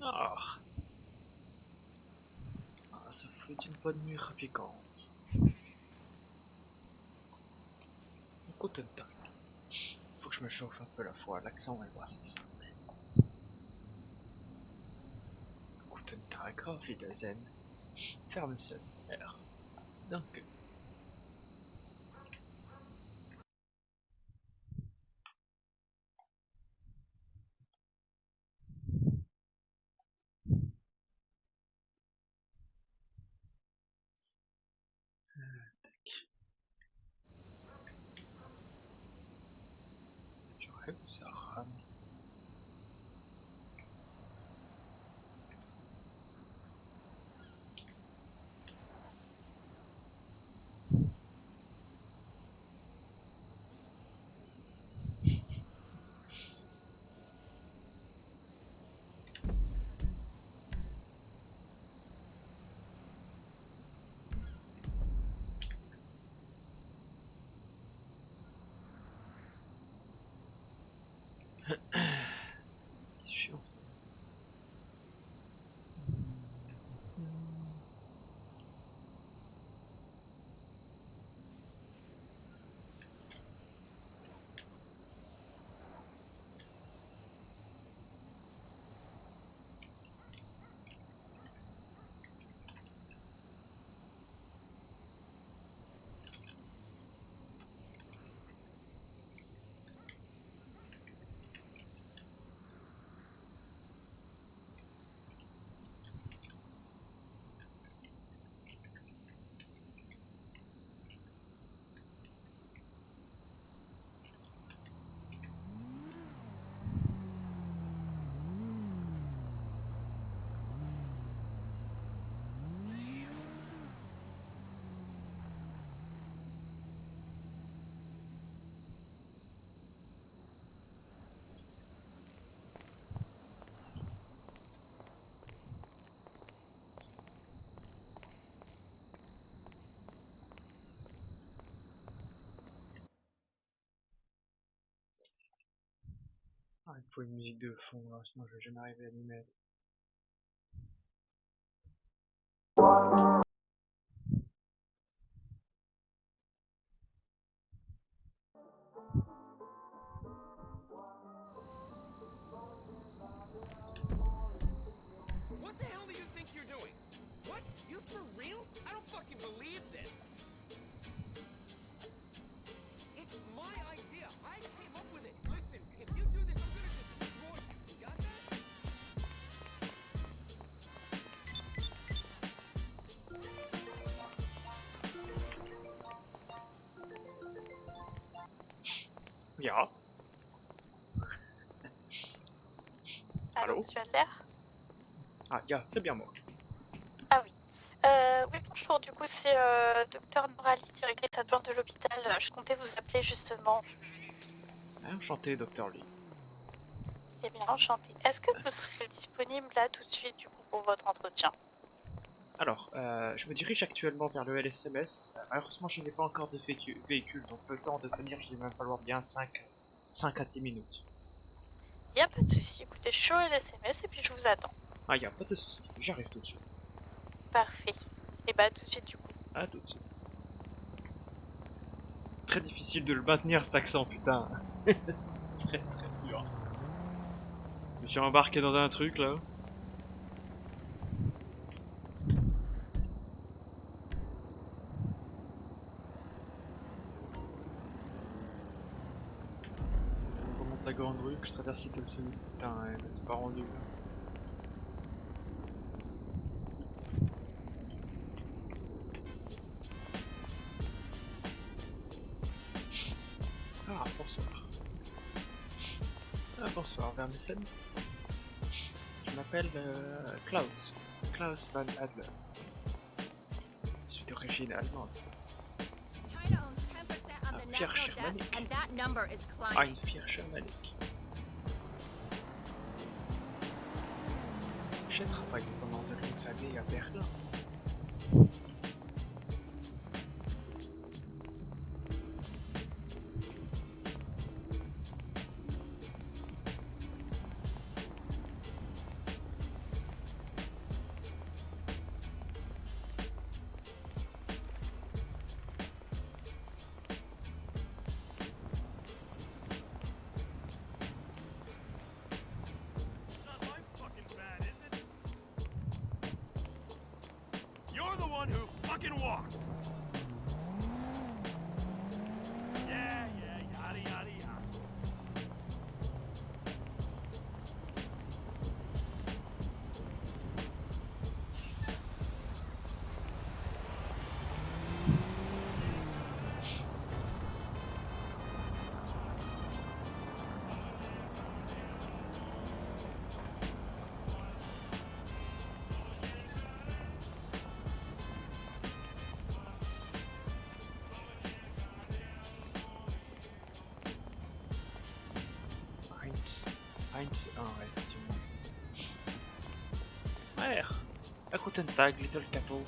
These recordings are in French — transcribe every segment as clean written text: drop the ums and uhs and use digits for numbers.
Ah, ça fait une bonne nuit rapiquante. Guten Tag. Faut que je me chauffe un peu la fois, l'accent est pas assez simple. Guten Tag, auf Wiedersehen. Fermesen, R. Danke. J'aurais vu ça rame. C'est chiant ça. Ah, il faut une musique de fond là, sinon je vais jamais arriver à m'y mettre. Ja. Allô, Allô? monsieur Adler? Ah, ja, c'est bien moi. Ah oui. Oui, bonjour, du coup, c'est Docteur Norali, directrice adjointe de l'hôpital. Je comptais vous appeler justement. Enchanté, Docteur Lee. Eh bien, enchantée. Est-ce que vous serez disponible là tout de suite, du coup, pour votre entretien? Alors, je me dirige actuellement vers le LSMS. Malheureusement, je n'ai pas encore de véhicule, donc le temps de venir, il va me falloir bien 5 à 10 minutes. Il n'y a pas de souci. Écoutez, je suis au LSMS et puis je vous attends. Ah, y a pas de souci, j'arrive tout de suite. Parfait. Et bah, tout de suite, du coup. À tout de suite. Très difficile de le maintenir cet accent, putain. C'est très très dur. Je me suis embarqué dans un truc là. Je remonte la grande rue, que je traverse Little Sony. Putain, ouais, c'est pas rendu là. Ah, bonsoir. Ah, bonsoir, Vermicelli. Je m'appelle Klaus. Klaus Van Adler. Je suis d'origine allemande. China owns 10% of the Pierre national debt, Shermanic. and that number is Ein climbing. Vierschemalik. J'ai travaillé pendant de longues années à Berlin. Not my fucking bad, is it? You're the one who fucking walked. Yeah, yada yada yada. Heinz 1, ouais, effectivement. Ouais, à Guten Tag, Little Cato.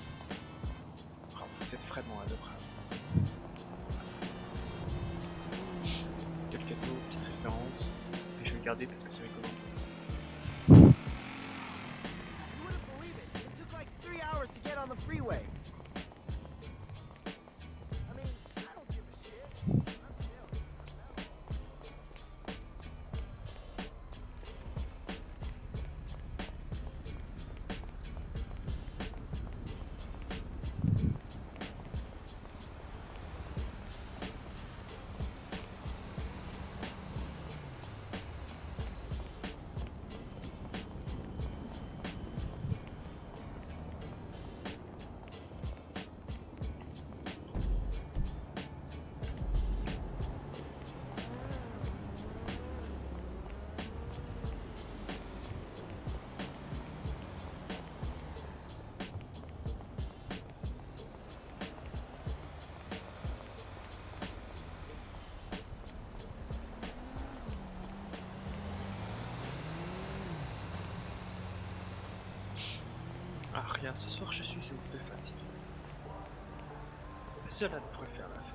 Oh, vous êtes vraiment adorable. Little Cato, petite référence. Et je vais le garder parce que c'est rigolo. You wouldn't believe it. It took like 3 hours to get on the freeway. I mean, I don't give a shit. I'm chill. Ah, rien, ce soir je suis un peu fatigué. Mais cela devrait faire l'affaire.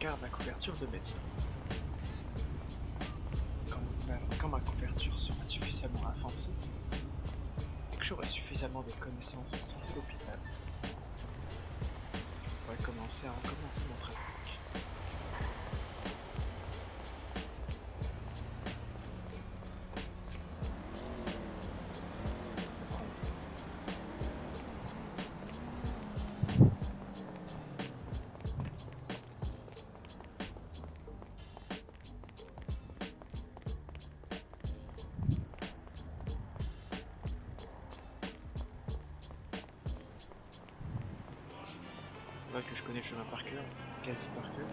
regarde la couverture de médecin. Quand ma couverture sera suffisamment avancée et que j'aurai suffisamment de connaissances au sein de l'hôpital, je pourrai commencer mon trafic. C'est vrai que je connais le chemin par cœur, quasi par cœur.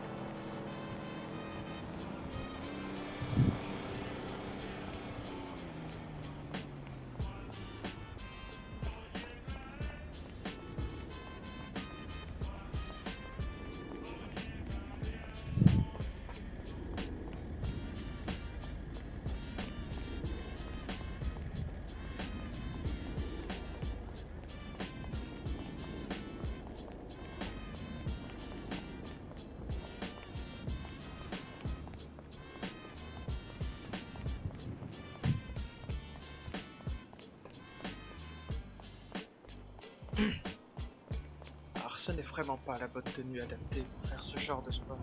Alors ce n'est vraiment pas la bonne tenue adaptée pour faire ce genre de sport.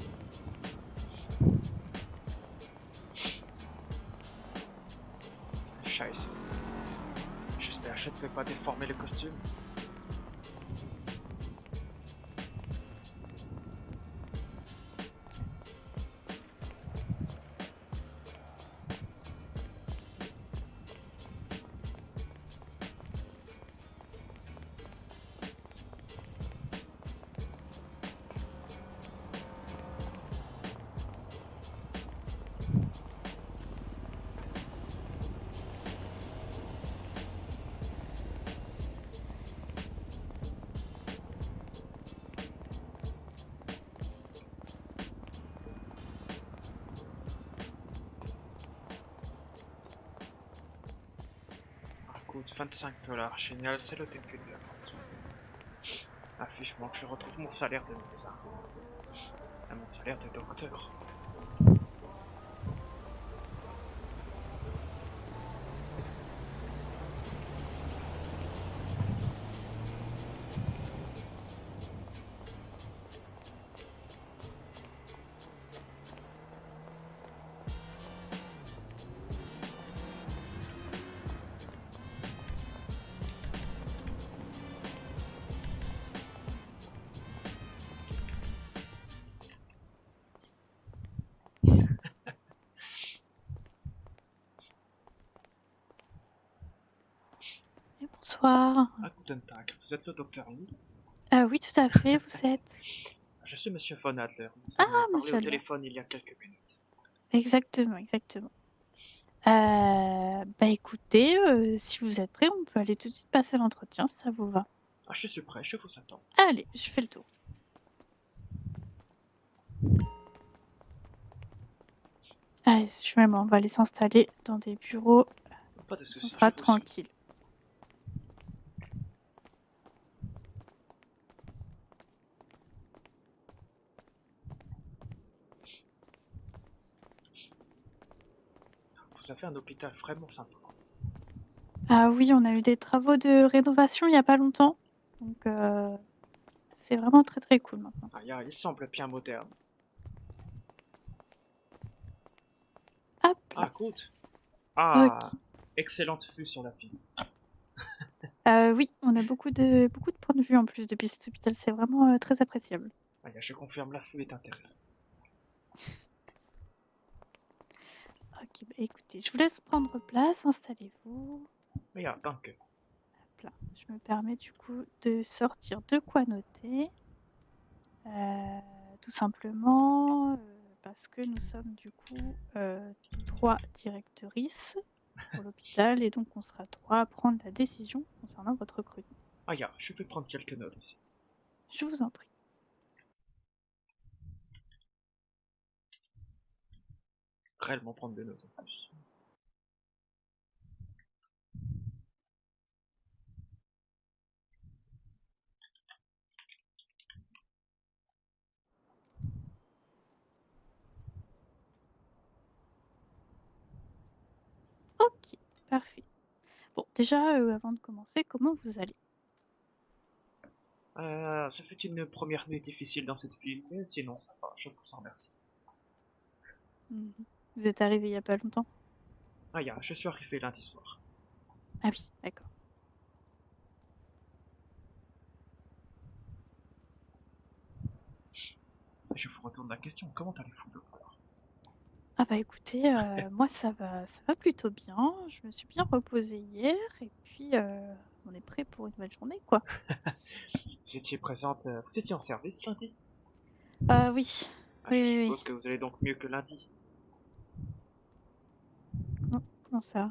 Scheiße. J'espère que je ne peux pas déformer le costume. Coûte 25 $. Génial, c'est le début de l'aventure. Ah, vivement que je retrouve mon salaire de médecin. Ah, mon salaire de docteur. Et bonsoir. Ah, guten Tag, vous êtes le docteur Lee? Oui, tout à fait, vous êtes. Je suis monsieur Von Adler. Nous Ah, avons parlé monsieur au Adler. téléphone il y a quelques minutes. Exactement, exactement. Bah écoutez, si vous êtes prêts, on peut aller tout de suite passer l'entretien, si ça vous va. Ah, je suis prêt, je vous attends. Allez, je fais le tour. Allez, on va aller s'installer dans des bureaux, Pas de on soucis, sera je vous suis. tranquille. Vous avez un hôpital vraiment sympa. Ah oui, on a eu des travaux de rénovation il y a pas longtemps, donc c'est vraiment très, très cool maintenant. Ah, il semble bien moderne. Hop Ah, là. good. Ah, OK. excellente vue sur la ville. Oui, on a beaucoup de points de vue en plus depuis cet hôpital, c'est vraiment, très appréciable. Ah, je confirme, la vue est intéressante. OK, bah écoutez, je vous laisse prendre place, installez-vous. Ja, danke. Hop là, je me permets du coup de sortir de quoi noter. Tout simplement, parce que nous sommes du coup, 3 directrices pour l'hôpital et donc on sera 3 à prendre la décision concernant votre recrutement. Ah, je vais prendre quelques notes aussi. Je vous en prie. Réellement prendre des notes en plus. Ok, parfait. Bon, déjà, avant de commencer, comment vous allez? Ça fait une première nuit difficile dans cette ville, mais sinon ça va, je vous en remercie. Mhm. Vous êtes arrivé il y a pas longtemps? Ah, je suis arrivé lundi soir. Ah oui, d'accord. Je vous retourne la question, comment allez-vous, docteur? Ah bah écoutez, moi ça va plutôt bien. Je me suis bien reposée hier et puis on est prêt pour une bonne journée, quoi. Vous étiez présente, vous étiez en service lundi? Oui, Ah, oui, je oui, oui. suppose que vous allez donc mieux que lundi. Comment ça?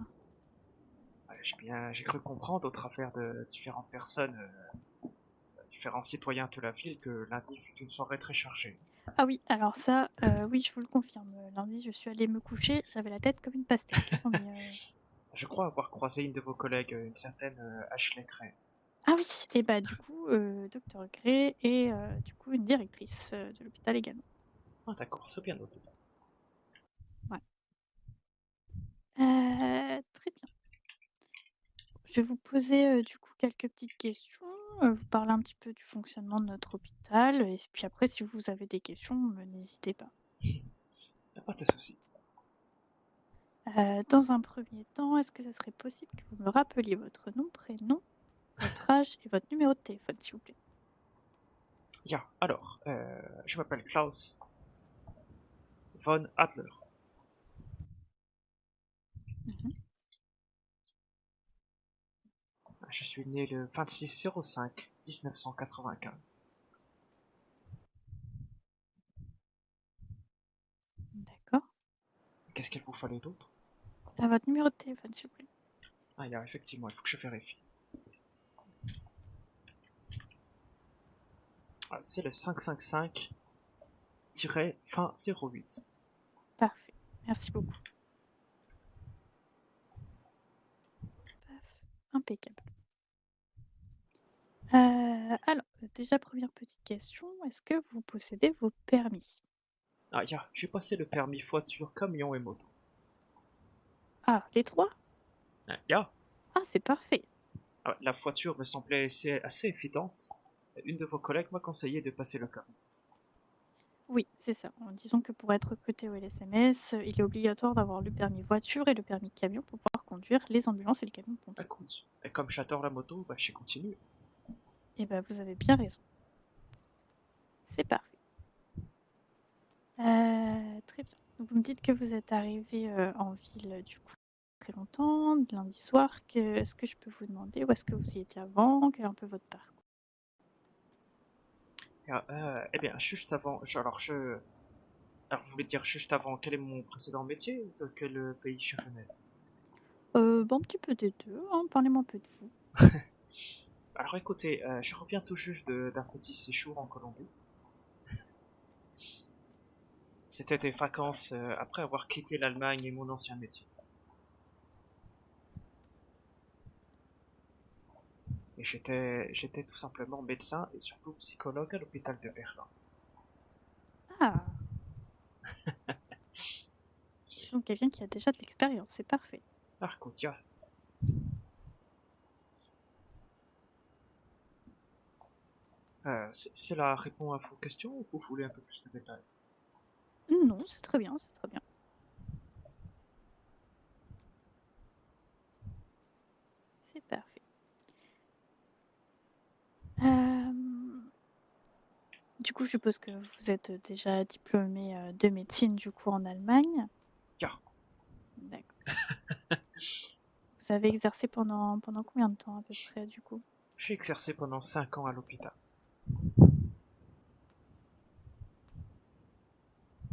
J'ai cru comprendre au travers de différentes personnes, différents citoyens de la ville, que lundi fut une soirée très chargée. Ah oui, alors ça, oui, je vous le confirme. Lundi, je suis allée me coucher, j'avais la tête comme une pastèque, hein, mais Je crois avoir croisé une de vos collègues, une certaine Ashley Cray. ah oui! Et bah du coup, docteur Gray et du coup une directrice, de l'hôpital également. Ah d'accord, c'est bien noté. Ouais. Très bien. Je vais vous poser, du coup quelques petites questions, vous parler un petit peu du fonctionnement de notre hôpital et puis après si vous avez des questions, n'hésitez pas. Y a pas de souci. Dans un premier temps, est-ce que ça serait possible que vous me rappeliez votre nom, prénom, votre âge et votre numéro de téléphone, s'il vous plaît? Alors, je m'appelle Klaus von Adler. Mmh. Je suis né le 26/05 1995. D'accord. Qu'est-ce qu'il vous fallait d'autre? Votre numéro de téléphone, s'il vous plaît. Ah, effectivement, il faut que je vérifie. Ah, c'est le 555-fin 08. Parfait. Merci beaucoup. Paf, impeccable. Alors, déjà première petite question, est-ce que vous possédez vos permis? J'ai passé le permis voiture, camion et moto. Ah, les 3. Ya, Ah, c'est parfait. la voiture me semblait assez évidente. Une de vos collègues m'a conseillé de passer le camion. Oui, c'est ça. Disons que pour être recruté au LSMS, il est obligatoire d'avoir le permis voiture et le permis camion pour pouvoir conduire les ambulances et les camions pompiers. Écoute, et comme j'adore la moto, j'ai continué. Eh ben, vous avez bien raison. C'est parfait. Très bien. Donc vous me dites que vous êtes arrivé, en ville, du coup, très longtemps, lundi soir. Est-ce que je peux vous demander où est-ce que vous y étiez avant? Quel est un peu votre parcours? Eh bien, juste avant, alors, vous voulez dire juste avant, quel est mon précédent métier ou de quel pays je venais? Bah, un petit peu des 2, hein. Parlez-moi un peu de vous. Alors écoutez, je reviens tout juste d'un petit séjour en Colombie. C'était des vacances après avoir quitté l'Allemagne et mon ancien métier. Et j'étais tout simplement médecin et surtout psychologue à l'hôpital de Berlin. Ah! Donc quelqu'un qui a déjà de l'expérience, c'est parfait. Alors écoute, cela répond à vos questions ou vous voulez un peu plus de détails? Non, c'est très bien, c'est très bien. C'est parfait. Hem, du coup, je suppose que vous êtes déjà diplômé, de médecine, du coup, en Allemagne? Ya, D'accord. Vous avez exercé pendant combien de temps à peu près, du coup? j'ai exercé pendant 5 ans à l'hôpital.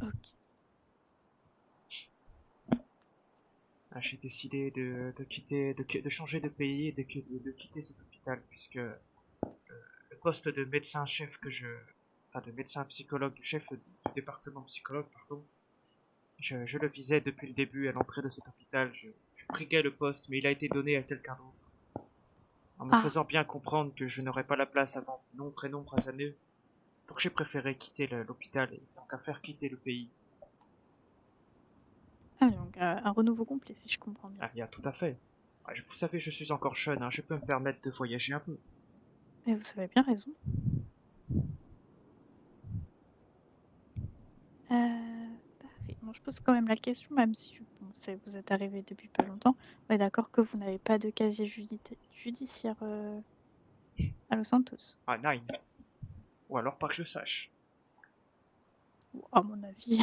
OK. J'ai décidé de quitter, de changer de pays et de quitter cet hôpital puisque le poste de médecin-chef enfin de médecin psychologue, du chef du département psychologue, pardon, je le visais depuis le début à l'entrée de cet hôpital. Je briguais le poste, mais il a été donné à quelqu'un d'autre, en me Ah! faisant bien comprendre que je n'aurais pas la place avant de nombreuses et nombreuses années. Donc j'ai préféré quitter l'hôpital et tant qu'à faire quitter le pays. Ah donc un renouveau complet, si je comprends bien. Ah, bien, tout à fait. Ouais, vous savez, je suis encore jeune, hein, je peux me permettre de voyager un peu. Mais vous avez bien raison. Parfait. Bon, je pose quand même la question, même si bon, vous êtes arrivé depuis pas longtemps. On est d'accord que vous n'avez pas de casier judiciaire à Los Santos. Ah, nine. Ou alors pas que je sache. Ou à mon avis,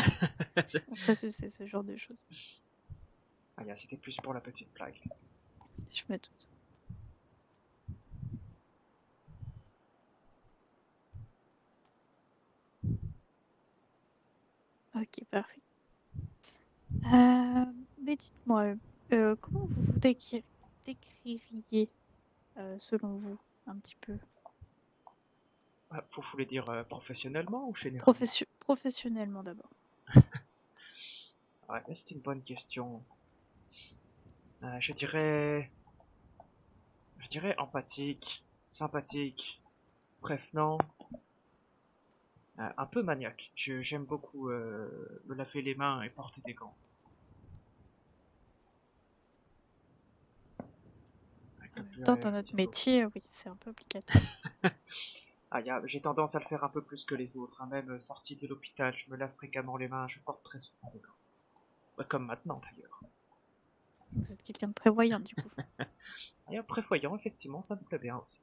bon, ça c'est ce genre de choses. Ah, bien, c'était plus pour la petite blague. Je me doute. Ok, parfait. Mais dites-moi, comment vous vous décririez, selon vous, un petit peu, Ah, vous voulez dire professionnellement ou généralement? professionnellement d'abord? Ouais, c'est une bonne question. Je dirais empathique, sympathique, prévenant, un peu maniaque. J'aime beaucoup me laver les mains et porter des gants. En même temps, dans notre Effectivement. métier, oui, c'est un peu obligatoire. Ah, j'ai tendance à le faire un peu plus que les autres, hein. Même sorti de l'hôpital, je me lave fréquemment les mains, je porte très souvent des gants. Bah, comme maintenant d'ailleurs. Vous êtes quelqu'un de prévoyant, du coup. Et prévoyant, effectivement, ça me plaît bien aussi.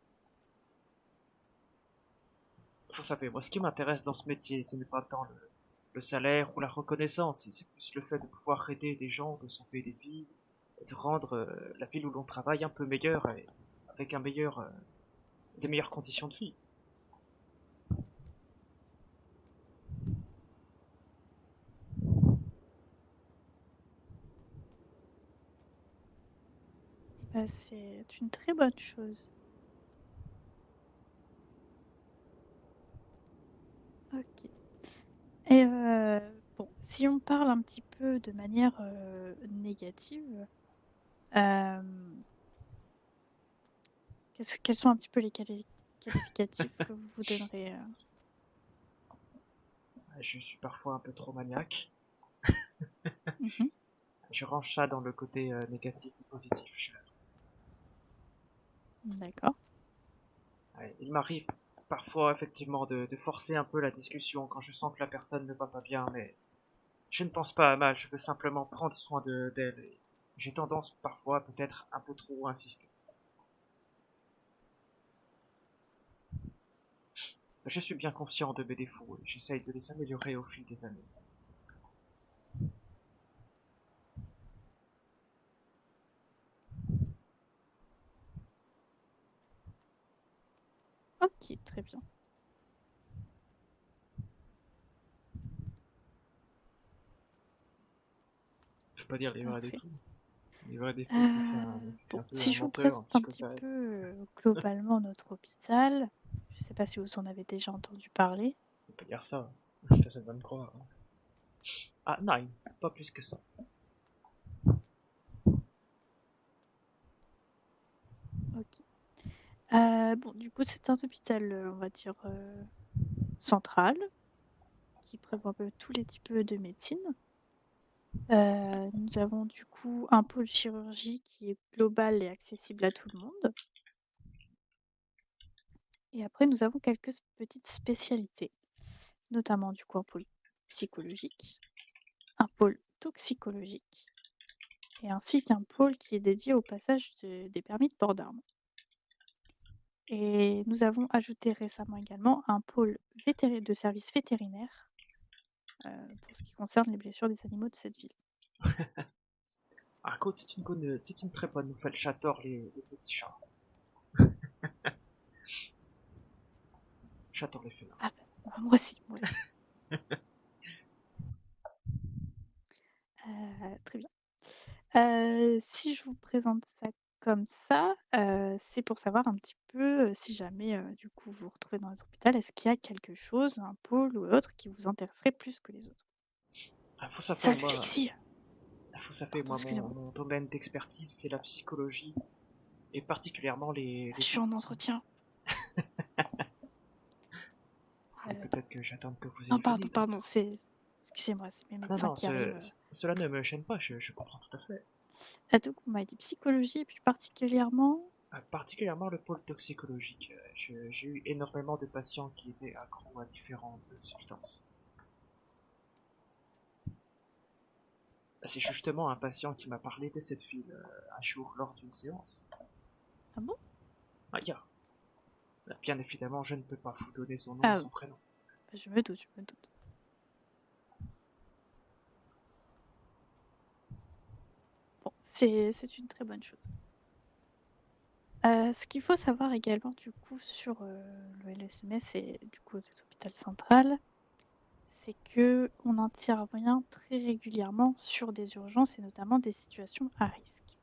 Vous savez, moi, ce qui m'intéresse dans ce métier, ce n'est pas tant le salaire ou la reconnaissance, c'est plus le fait de pouvoir aider des gens, de sauver des vies, de rendre la ville où l'on travaille un peu meilleure et avec des meilleures conditions de vie. Bah, c'est une très bonne chose. OK. Et bon, si on parle un petit peu de manière, négative, hem, quels sont un petit peu les qualificatifs que vous vous donnerez, Je suis parfois un peu trop maniaque. Mmh. Je range ça dans le côté négatif et positif. D'accord. Ouais, il m'arrive parfois effectivement de forcer un peu la discussion quand je sens que la personne ne va pas bien, mais je ne pense pas à mal, je veux simplement prendre soin d'elle. Et j'ai tendance parfois peut-être un peu trop à insister. Je suis bien conscient de mes défauts et j'essaye de les améliorer au fil des années. OK, très bien. Je peux pas dire les vrais Parfait. défauts. Les vrais défauts, c'est que c'est Bon, un peu si un je vous menteur, un présente un petit psychopathe. peu, globalement notre hôpital, je ne sais pas si vous en avez déjà entendu parler? On peut dire ça. Personne va me croire, hein. Ah, non, pas plus que ça. OK. Bon, du coup, c'est un hôpital, on va dire, central, qui prévoit un peu tous les types de médecine. Nous avons du coup un pôle chirurgie qui est global et accessible à tout le monde et après nous avons quelques petites spécialités, notamment du coup un pôle psychologique, un pôle toxicologique et ainsi qu'un pôle qui est dédié au passage des permis de port d'armes. Et nous avons ajouté récemment également un pôle de service vétérinaire pour ce qui concerne les blessures des animaux de cette ville. Ah, écoute, c'est une très bonne nouvelle. J'adore les petits chats. J'adore les félins. Ah bah, moi aussi, moi aussi. Très bien. Si je vous présente ça comme ça, c'est pour savoir un petit peu, si jamais, du coup, vous vous retrouvez dans notre hôpital, est-ce qu'il y a quelque chose, un pôle ou autre qui vous intéresserait plus que les autres? Ah, faut savoir, Salut moi, Lexi! faut savoir, Pardon, moi, mon, excusez-moi. mon domaine d'expertise, c'est la psychologie, et particulièrement Ah, les je suis en victimes. entretien. Faut Heu, peut-être que j'attende que vous ayez non, fini, pardon, d'accord. c'est Excusez-moi, c'est mes Non, médecins non, qui arrivent. cela ne me gêne pas, je comprends tout à fait. Donc, on m'a dit psychologie, et plus particulièrement. Particulièrement le pôle toxicologique. J'ai eu énormément de patients qui étaient accros à différentes substances. C'est justement un patient qui m'a parlé de cette ville un jour lors d'une séance. Ah bon? Ah, bien évidemment, je ne peux pas vous donner son nom et Ah, son prénom. je me doute, je me doute. Bon, c'est une très bonne chose. Ce qu'il faut savoir également, du coup, sur le LSMS et du coup cet hôpital central, c'est que on intervient très régulièrement sur des urgences et notamment des situations à risque.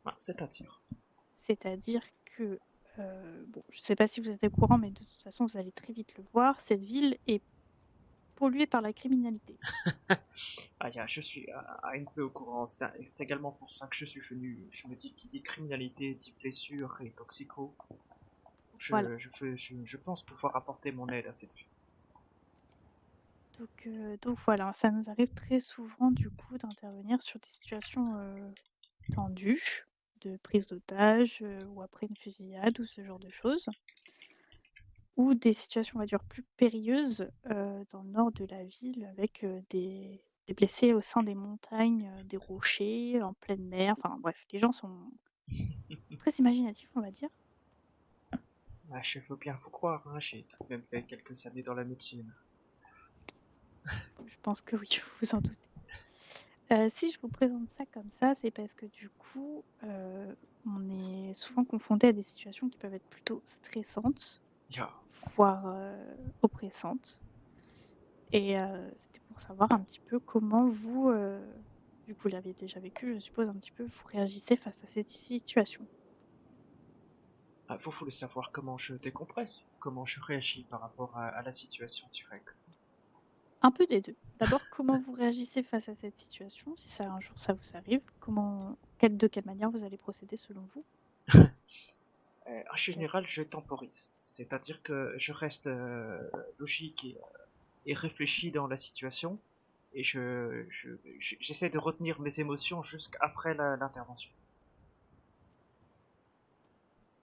Ah, c'est-à-dire. C'est-à-dire que, bon, je ne sais pas si vous êtes au courant, mais de toute façon, vous allez très vite le voir, cette ville est polluée par la criminalité. Je suis un peu au courant. C'est également pour ça que je suis venu. Je me dis qui dit criminalité, dit blessure et toxico. Voilà. Je pense pouvoir apporter mon aide à cette ville. Donc voilà, ça nous arrive très souvent, du coup, d'intervenir sur des situations, tendues, de prise d'otages, ou après une fusillade ou ce genre de choses. Ou des situations, on va dire, plus périlleuses, dans le nord de la ville avec, des blessés au sein des montagnes, des rochers, en pleine mer, enfin bref, les gens sont très imaginatifs, on va dire. Je veux bien vous croire, hein, j'ai tout de même fait quelques années dans la médecine. Je pense que oui, vous vous en doutez. Si je vous présente ça comme ça, c'est parce que du coup, on est souvent confronté à des situations qui peuvent être plutôt stressantes, Ya. voire, oppressantes. Et c'était pour savoir un petit peu comment vous, vu que vous l'avez déjà vécu, je suppose un petit peu, vous réagissez face à cette situation? Vous voulez savoir comment je décompresse, comment je réagis par rapport à la situation directe. Un peu des 2. D'abord, comment vous réagissez face à cette situation? Si ça un jour ça vous arrive, de quelle manière vous allez procéder selon vous? En Puis ap général, je temporise, c'est-à-dire que je reste logique et réfléchi dans la situation, et j'essaie de retenir mes émotions jusqu'après l'intervention.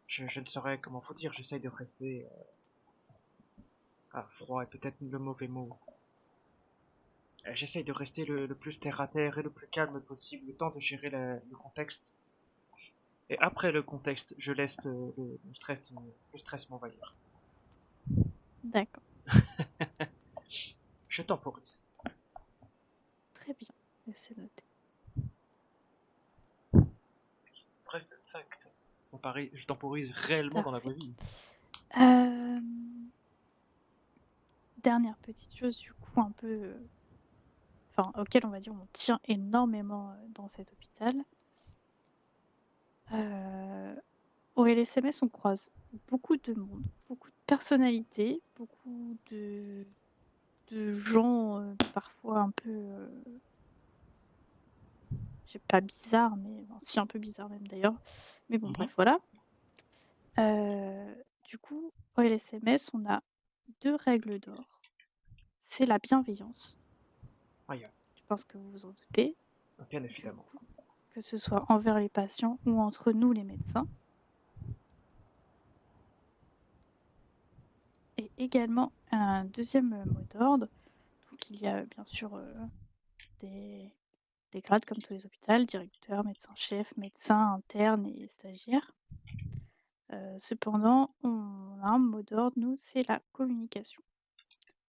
Je ne saurais comment vous dire, j'essaie de rester froid est peut-être le mauvais mot. J'essaye de rester le plus terre à terre et le plus calme possible, le temps de gérer le contexte. Et après le contexte, je laisse le stress m'envahir. D'accord, Je temporise. très bien, et c'est noté. Bref, fact. Je temporise réellement dans la vraie Parfait. vie. Dernière petite chose du coup un peu, enfin auquel on va dire on tient énormément, dans cet hôpital. Au LSMS, on croise beaucoup de monde, beaucoup de personnalités, beaucoup de gens, parfois un peu, j'ai pas bizarre, mais enfin si un peu bizarre même d'ailleurs. Mais bon Mhm. bref voilà. Du coup, au LSMS, on a 2 règles d'or. C'est la bienveillance, Yeah. je pense que vous vous en doutez, Bien du évidemment. coup, que ce soit envers les patients ou entre nous les médecins. Et également un deuxième mot d'ordre, donc il y a bien sûr, des des grades comme tous les hôpitaux, directeur, médecin-chef, médecin, interne et stagiaire. Cependant, on a un mot d'ordre, nous, c'est la communication.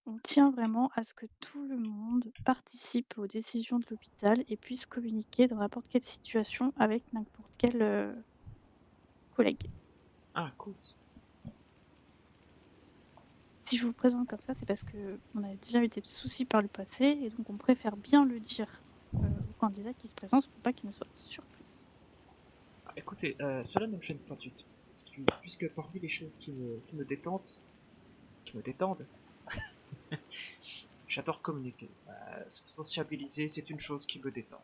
On tient vraiment à ce que tout le monde participe aux décisions de l'hôpital et puisse communiquer dans n'importe quelle situation avec n'importe quel, collègue. Cool. Si je vous le présente comme ça, c'est parce qu'on a déjà eu des soucis par le passé et donc on préfère bien le dire, aux candidats qui se présentent pour pas qu'ils ne soient surpris. Écoutez, cela ne me gêne pas du tout. Puisque parmi les choses qui me détendent, j'adore communiquer. Sociabiliser, c'est une chose qui me détend.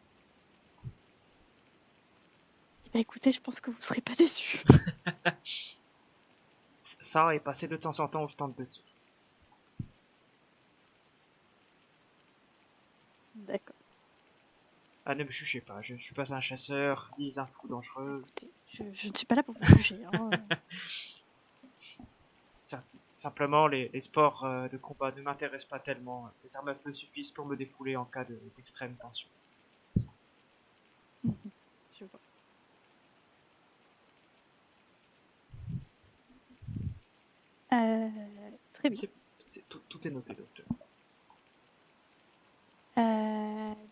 Eh bah, écoutez, je pense que vous serez pas déçus. Ça et passer de temps en temps au stand de tir. Ah, ne me jugez pas, je ne suis pas un chasseur, ni un fou dangereux. Écoutez, je ne suis pas là pour vous juger, hein. Simplement, les sports de combat ne m'intéressent pas tellement. Les armes à feu suffisent pour me défouler en cas d'extrême tension. Mhm, je vois. Très bien. Tout est noté, docteur.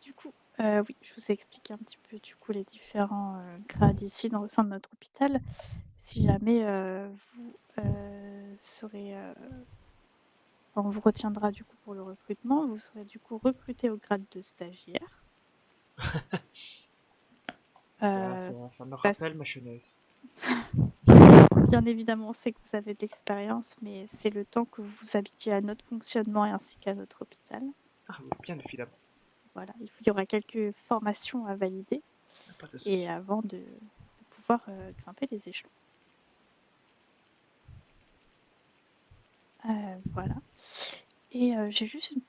Du coup, oui, je vous ai expliqué un petit peu du coup les différents grades ici au sein de notre hôpital. Si jamais vous serez, on vous retiendra du coup pour le recrutement, vous serez du coup recruté au grade de stagiaire. Euh, Ça me parce rappelle ma jeunesse. bien évidemment, on sait que vous avez de l'expérience, mais c'est le temps que vous vous habituez à notre fonctionnement et ainsi qu'à notre hôpital. Ah oui, bien évidemment, Voilà, il y aura quelques formations à valider pas de et souci. avant de pouvoir grimper les échelons. Voilà. Et j'ai juste une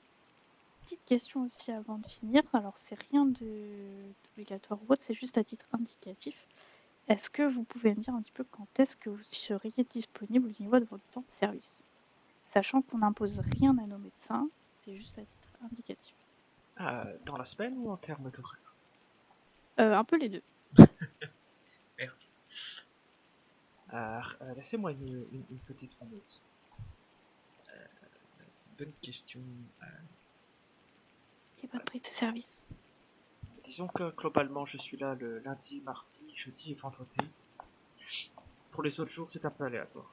petite question aussi avant de finir. Alors, c'est rien d'obligatoire ou autre, c'est juste à titre indicatif. Est-ce que vous pouvez me dire un petit peu quand est-ce que vous seriez disponible au niveau de votre temps de service? Sachant qu'on n'impose rien à nos médecins, c'est juste à titre indicatif. Ah, dans la semaine ou en termes d'horaire? Un peu les 2. Merde. Laissez-moi une petite minute. Bonne question. Et bonne prise de service. Disons que globalement, je suis là le lundi, mardi, jeudi et vendredi. Pour les autres jours, c'est un peu aléatoire.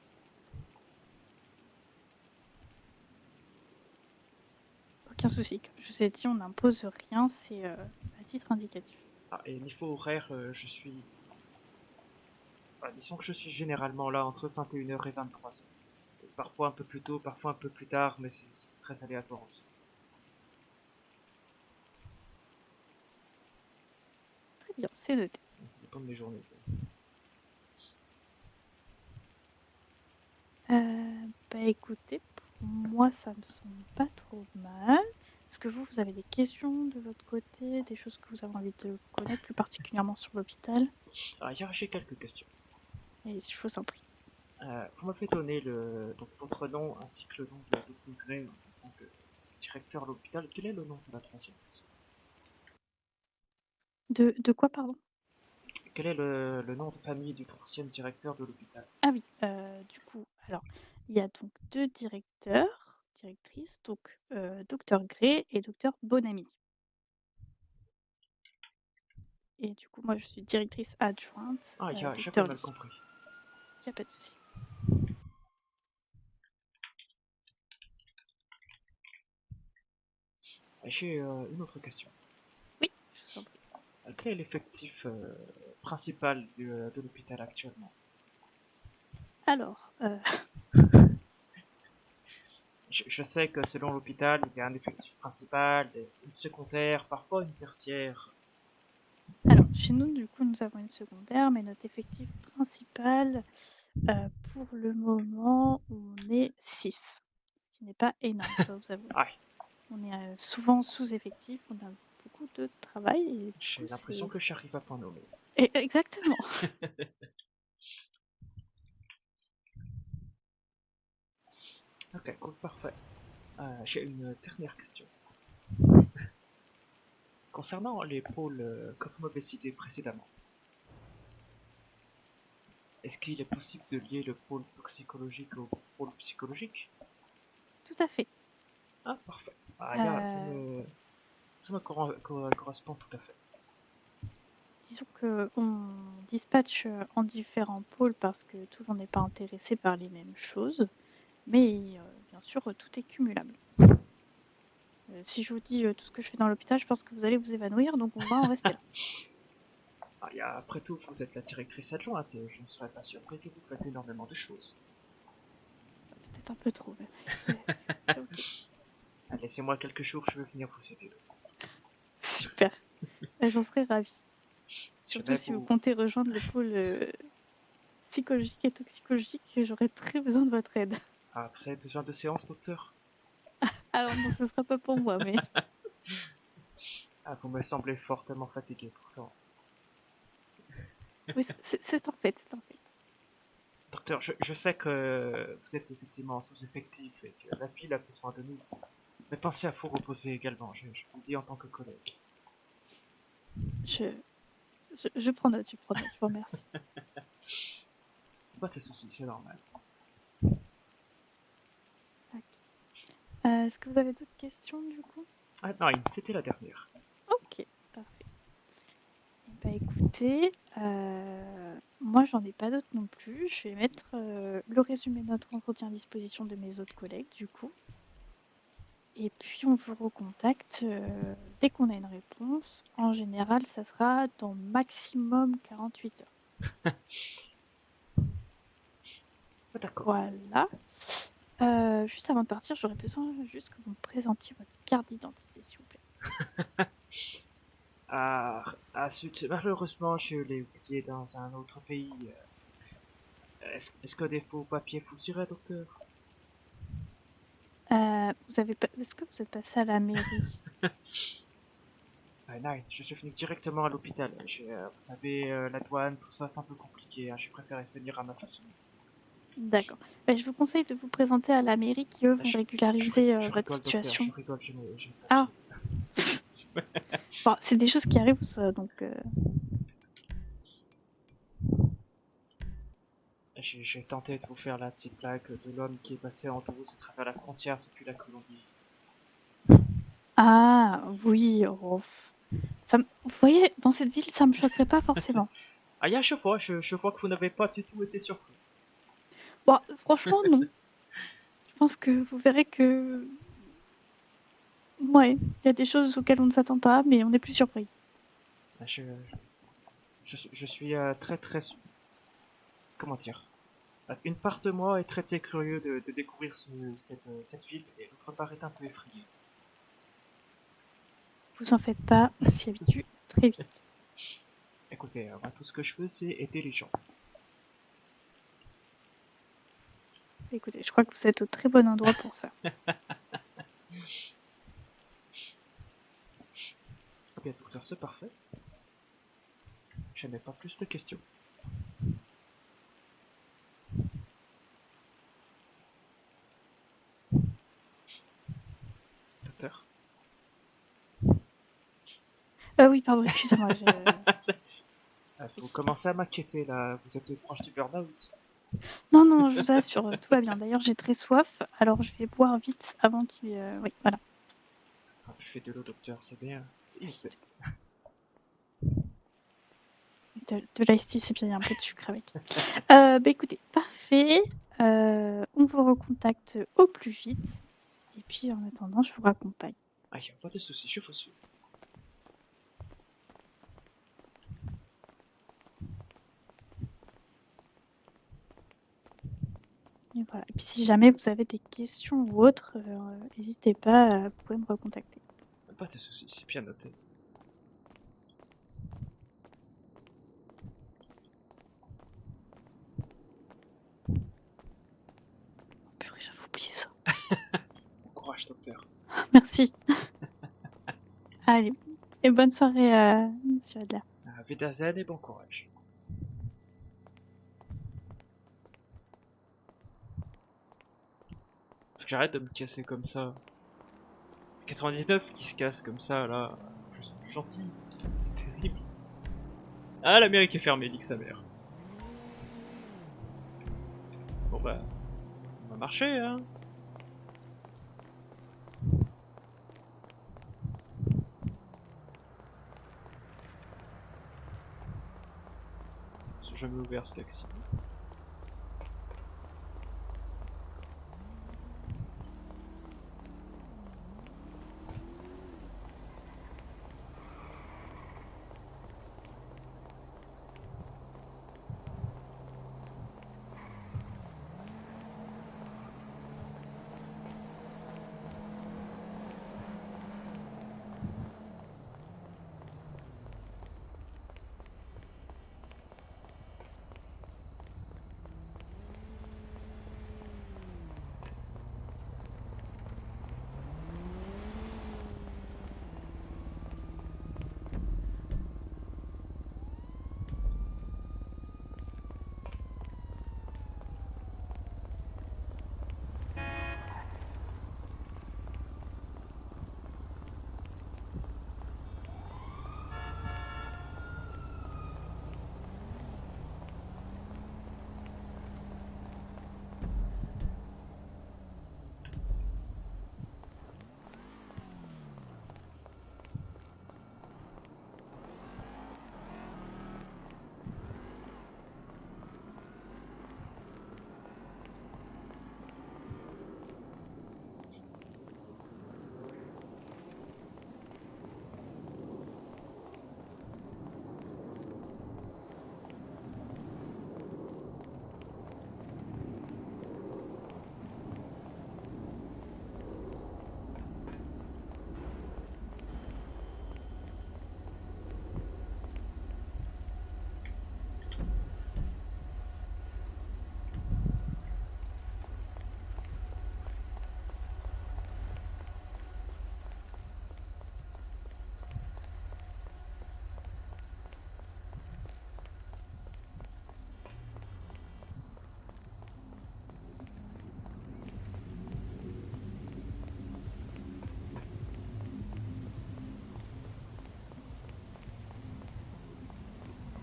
Aucun souci. Comme je vous ai dit, on n'impose rien, c'est à titre indicatif. Ah, et niveau horaire, je suis... disons que je suis généralement là entre 21h et 23h. Parfois un peu plus tôt, parfois un peu plus tard, mais c'est très aléatoire aussi. Très bien, c'est noté. Ça dépend de mes journées, ça. Bah, écoutez, pour moi, ça me semble pas trop mal. Est-ce que vous avez des questions de votre côté, des choses que vous avez envie de connaître plus particulièrement sur l'hôpital? Alors, hier, j'ai quelques questions. Et si je vous en prie. Vous m'avez donné donc, votre nom ainsi que le nom de Dr. Gray en tant que directeur de l'hôpital. Quel est le nom de la troisième personne? De quoi, pardon? Quel est le nom de famille du troisième directeur de l'hôpital? Ah oui, du coup, alors, il y a donc 2 directeurs, directrices, donc docteur Gray et docteur Bonamy. Et du coup, moi, je suis directrice adjointe, Ah, j'avais docteur mal Lee. compris. Il y a pas de souci. J'ai une autre question. Oui, je vous en prie. Quel est l'effectif principal de l'hôpital actuellement? Alors, Je sais que selon l'hôpital, il y a un effectif principal, une secondaire, parfois une tertiaire. alors chez nous, du coup, nous avons une secondaire, mais notre effectif principal, pour le moment, on est 6, ce qui n'est pas énorme, je dois vous avouer. Ah, On est, souvent sous-effectif, on a beaucoup de travail et du j'ai coup, l'impression c'est que j'arrive à point nommé. exactement. Ok, cool, parfait. J'ai une dernière question. Concernant les pôles que vous m'avez cités précédemment, est-ce qu'il est possible de lier le pôle toxicologique au pôle psychologique? Tout à fait. Ah, parfait. Heu, Ça me correspond tout à fait. disons qu'on dispatche, en différents pôles parce que tout le monde n'est pas intéressé par les mêmes choses, mais bien sûr, tout est cumulable. Si je vous dis, tout ce que je fais dans l'hôpital, je pense que vous allez vous évanouir, donc on va en rester là. Après tout, vous êtes la directrice adjointe et je ne serais pas surpris que vous faites énormément de choses. Peut-être un peu trop, mais c'est OK. Laissez-moi quelques jours, je vais venir vous aider. Super, bah, j'en serais ravie. Si Surtout jamais si vous vous... comptez rejoindre le pôle, psychologique et toxicologique, j'aurais très besoin de votre aide. Ah, vous avez besoin de séances, docteur? Alors non, ce sera pas pour moi, mais Ah, vous me semblez fortement fatigué pourtant. Oui, c'est un fait, c'est un fait. Docteur, je sais que vous êtes effectivement en sous-effectif et que la ville a besoin de nous. Mais pensez à vous reposer également, je vous le dis en tant que collègue. Je, je prends note, je prends note, je vous remercie. Pas de soucis, c'est normal. Ok. Est-ce que vous avez d'autres questions du coup? Ah non, c'était la dernière. Ok, parfait. Eh ben, écoutez, moi j'en ai pas d'autres non plus. Je vais mettre le résumé de notre entretien à disposition de mes autres collègues du coup. Et puis on vous recontacte dès qu'on a une réponse. En général, ça sera dans maximum 48 heures. Ah, d'accord. Voilà. Juste avant de partir, j'aurais besoin juste que vous me présentiez votre carte d'identité, s'il vous plaît. Zut, malheureusement, je l'ai oublié dans un autre pays. Est-ce que des faux papiers vous iraient, docteur? Est-ce que vous êtes passé à la mairie? Non, je suis venu directement à l'hôpital. Vous savez, la douane, tout ça, c'est un peu compliqué, hein. J'ai préféré venir à ma façon. D'accord. Je vous conseille de vous présenter à la mairie qui, eux, Ah, vont régulariser je votre rigole, docteur, je situation. rigole, j'ai le Ah, papier. bon, c'est des choses qui arrivent, ça, donc... J'ai tenté de vous faire la petite blague de l'homme qui est passé en douce à travers la frontière depuis la Colombie. Ah, oui, oh, vous voyez, dans cette ville, ça me choquerait pas forcément. Ah, il y a je vois que vous n'avez pas du tout été surpris. Bon, franchement, non. Je pense que vous verrez que... Ouais, il y a des choses auxquelles on ne s'attend pas, mais on est plus surpris. Ah, je suis très très... Comment dire? Une part de moi est très très curieux de découvrir cette ville et l'autre part est un peu effrayée. Vous en faites pas, on s'y habitue très vite. Écoutez, moi tout ce que je veux c'est aider les gens. Écoutez, je crois que vous êtes au très bon endroit pour ça. Ok docteur, c'est parfait. Je n'ai pas plus de questions. Docteur? Oui, pardon, excusez-moi. Vous commencez à m'inquiéter là, vous êtes proche du burn-out. Non, non, je vous assure, tout va bien. D'ailleurs, j'ai très soif, alors je vais boire vite avant qu'il... Oui, voilà. Ah, buvez de l'eau docteur, c'est bien. C'est Isbeth. De l'ice tea, c'est bien, il y a un peu de sucre avec. Écoutez, parfait. On vous recontacte au plus vite. Et puis, en attendant, je vous raccompagne. Ah, y a pas de soucis, je vous suis. Et voilà. Et puis, si jamais vous avez des questions ou autres, n'hésitez pas, vous pouvez me recontacter. Pas de soucis, c'est bien noté. Purée, j'avais oublié ça. Bon courage docteur. Merci. Allez, et bonne soirée, monsieur Adler. Wiedersehen et bon courage. Faut que j'arrête de me casser comme ça. 99 qui se casse comme ça là. Je suis plus gentil. C'est terrible. Ah, l'Amérique est fermée, nique sa mère. Bon bah, on va marcher hein. Ils sont jamais ouverts ce taxi.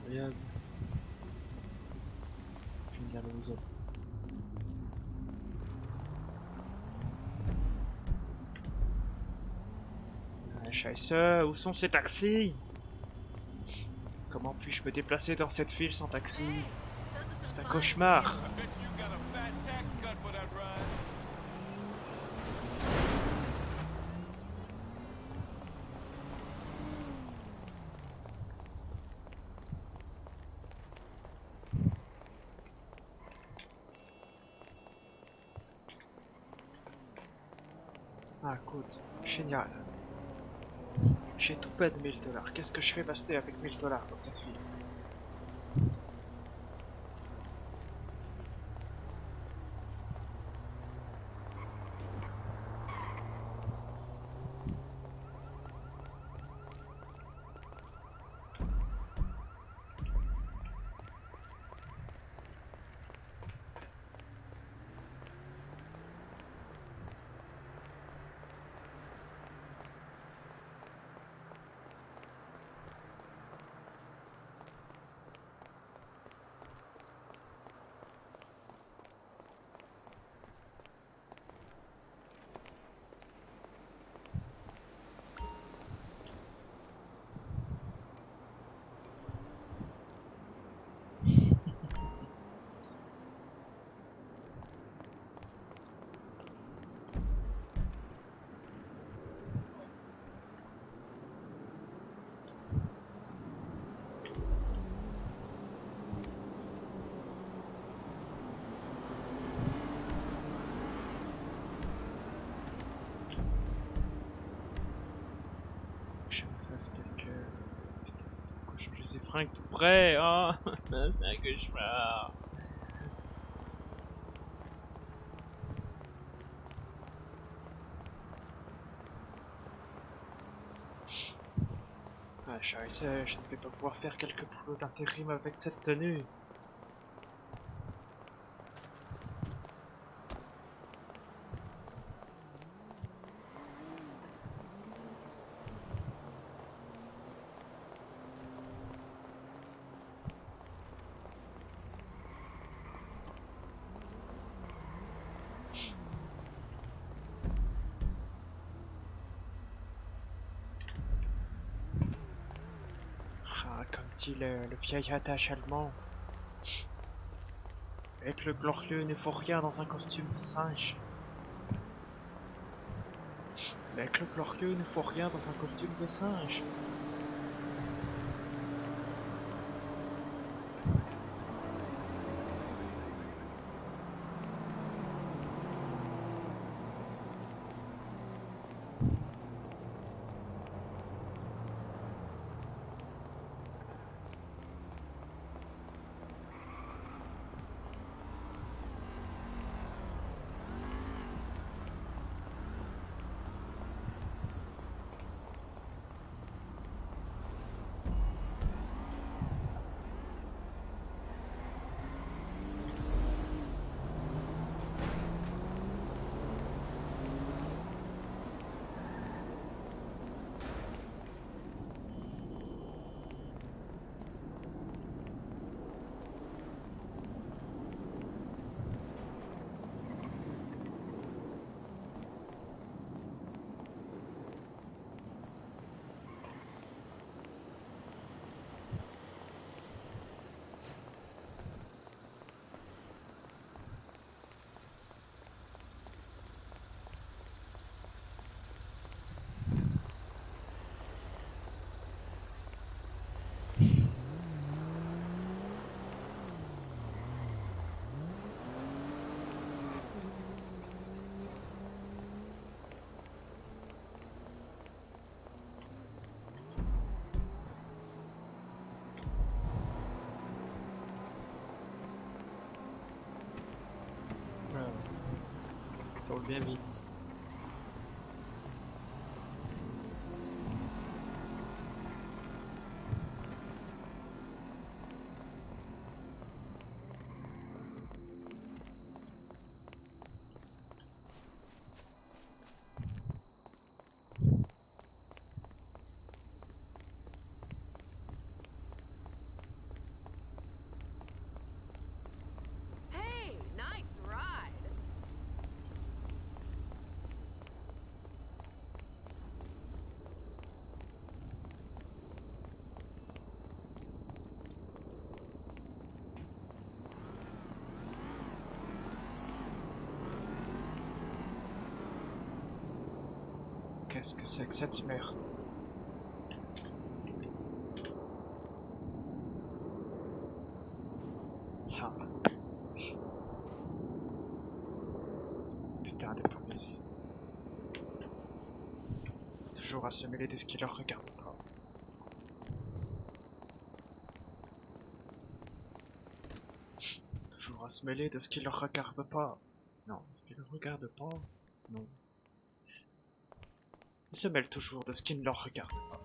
Incroyable. J'aime bien le museau. Ah, Scheiße, où sont ces taxis? Comment puis-je me déplacer dans cette ville sans taxi? Hey, those are C'est some un fine cauchemar. wheels. I bet you got a fat tax cut for that ride. Ah, écoute, génial. J'ai tout peine 1000 $. Qu'est-ce que je fais passer avec 1000 $ dans cette ville? Je me fasse quelques... Putain, faut changer ses fringues tout près, oh. C'est un cauchemar. Ah, Scheiße, je ne vais pas pouvoir faire quelques boulots d'intérim avec cette tenue. Ah, comme dit le vieil adage allemand. Avec le glorieux, il ne faut rien dans un costume de singe. Avec le glorieux, il ne faut rien dans un costume de singe. Roule bien vite. Qu'est-ce que c'est que cette merde? Ça. Putain de police. Toujours à se mêler de ce qui leur regarde pas. Toujours à se mêler de ce qui leur regarde pas. Non, ce qui leur regarde pas. Non. Ils se mêlent toujours de ce qui ne leur regarde pas.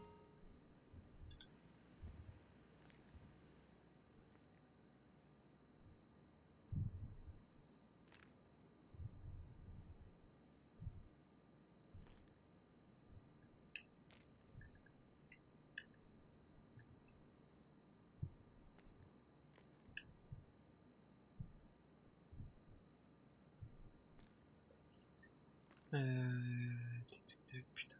Putain.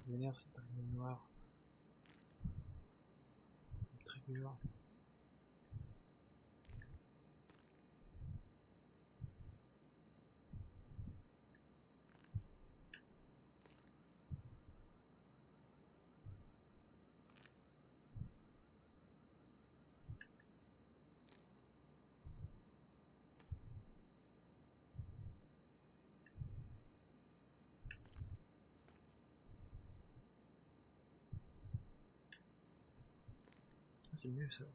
Vénère, c'est pas le noir. Très dur. Ah, c'est mieux ça.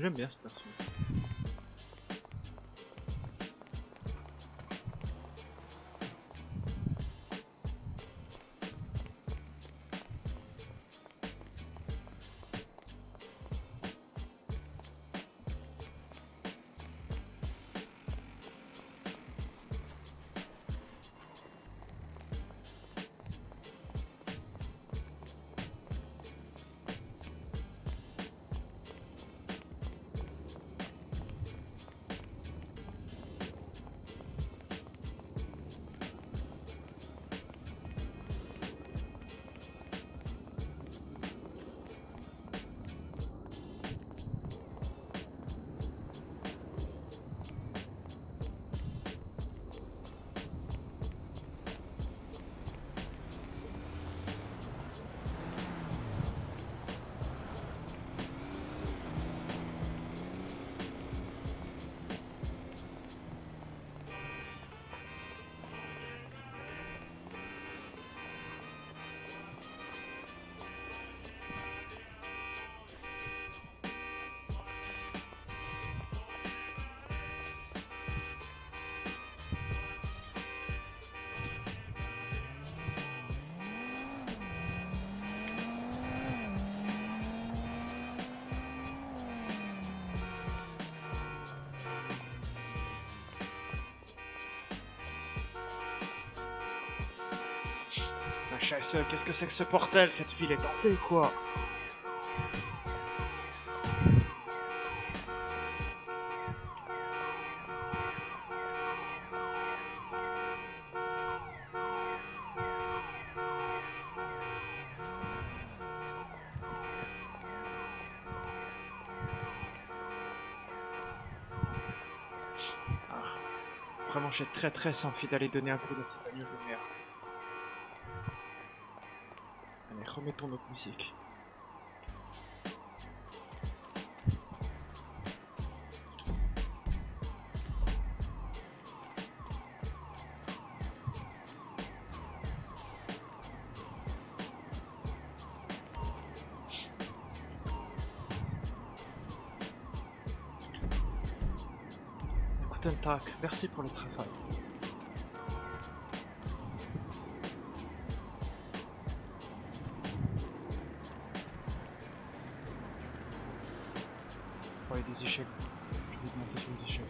J'aime bien ce perso. Scheiße, qu'est-ce que c'est que ce portel? Cette ville est tentée, quoi. Ah, vraiment, j'ai très envie d'aller donner un coup dans cette bagnole de merde. Allez, remettons notre musique. Guten Tag, merci pour le travail. Ouais, des échelles. Je vais monter sur les échelles.